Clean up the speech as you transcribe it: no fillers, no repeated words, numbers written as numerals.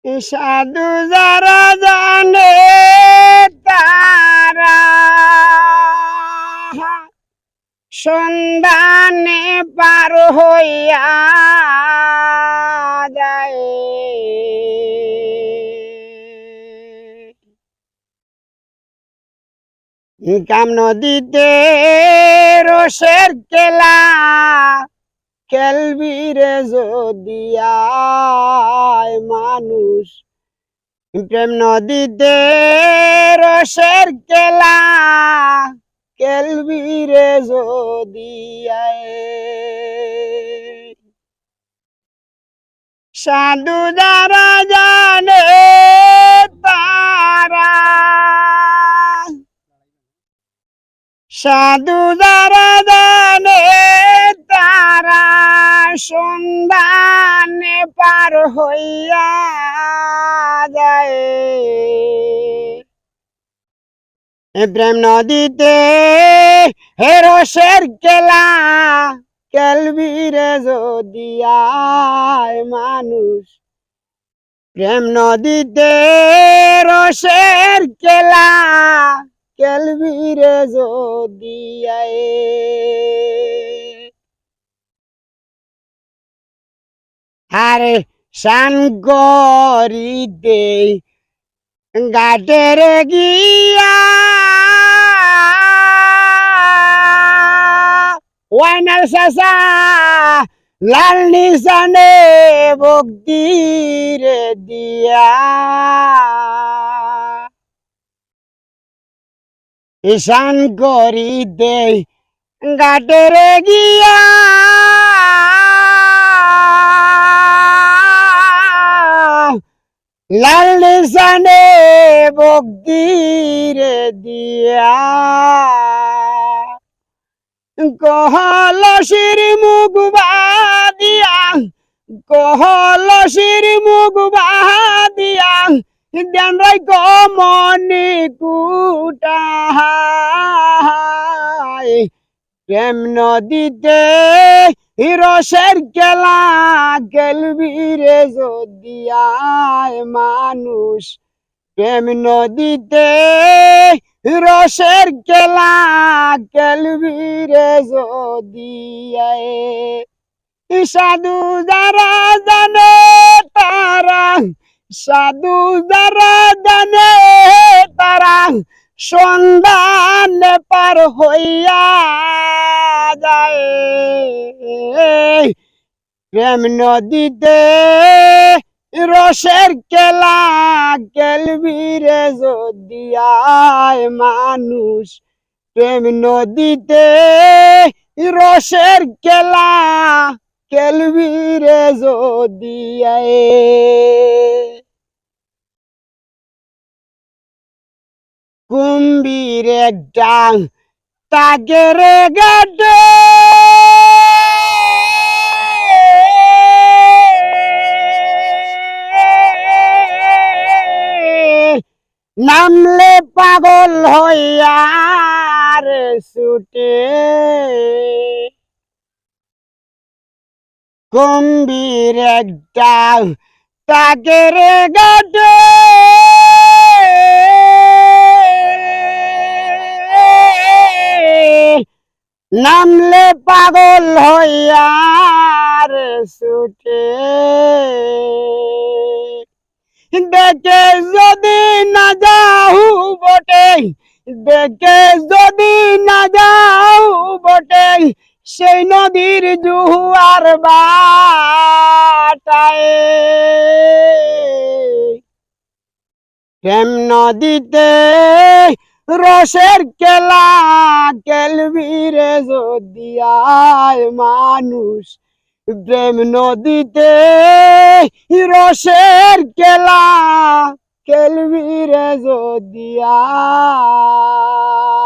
সাধু যারা জানে তারা সন্ধানে পার হইয়া যায়। কাম নদীতে রসের কেলা খেলবিরে যদি আয় মানুষ, প্রেম নদীতে রসের কেলা খেলবিরে যদি আয়। সাধু যারা জানে তারা, সাধু যারা জানে তারা সন্ধানে পার হইয়া যায়। প্রেম নদীতে হে রসের কেলা খেলবিরে যদি আয় মানুষ, প্রেম নদীতে রসের কেলা খেলবিরে যদি আয়। আরে শান করিতে ঘাটের গিয়া ওয়াইনার সাসা লাল নিশানে ভক্তিরে দিয়া, ঈশান করিতে ঘাটের গিয়া লাল নিশানে ভক্তিরে দিয়া, কহলসির মুখ বাদিয়া, কহলসির মুখ বাদিয়া ধ্যান রাখ মনে কুটায়। প্রেম নদীতে রসের কেলা খেলবিরে যদি আয় মানুষ, প্রেম নদীতে রসের কেলা খেলবিরে যদি আয়। সাধু যারা জানে তারা, সাধু যারা জানে তারা সন্ধানে পার হইয়া যায়। প্রেম নদীতে রসের কেলা খেলবিরে যদি আয় মানুষ, প্রেম নদীতে রসের কেলা খেলবিরে যদি আয়। কুম্ভীর একটা তাগের গাটে নামলে পাগল হইয়া রে ছুটে। কুম্ভীর একটা তাগের গাটে নামলে পাগল হইয়া রে ছুটে। দেখে যদি না যাও বটে, দেখে যদি না যাও বটে সেই নদীর জুয়ার বাটায়। প্রেম নদীতে রসের কেলা খেলবিরে যদি আয় মানুষ, প্রেম নদীতে রসের কেলা খেলবিরে যদি আয়।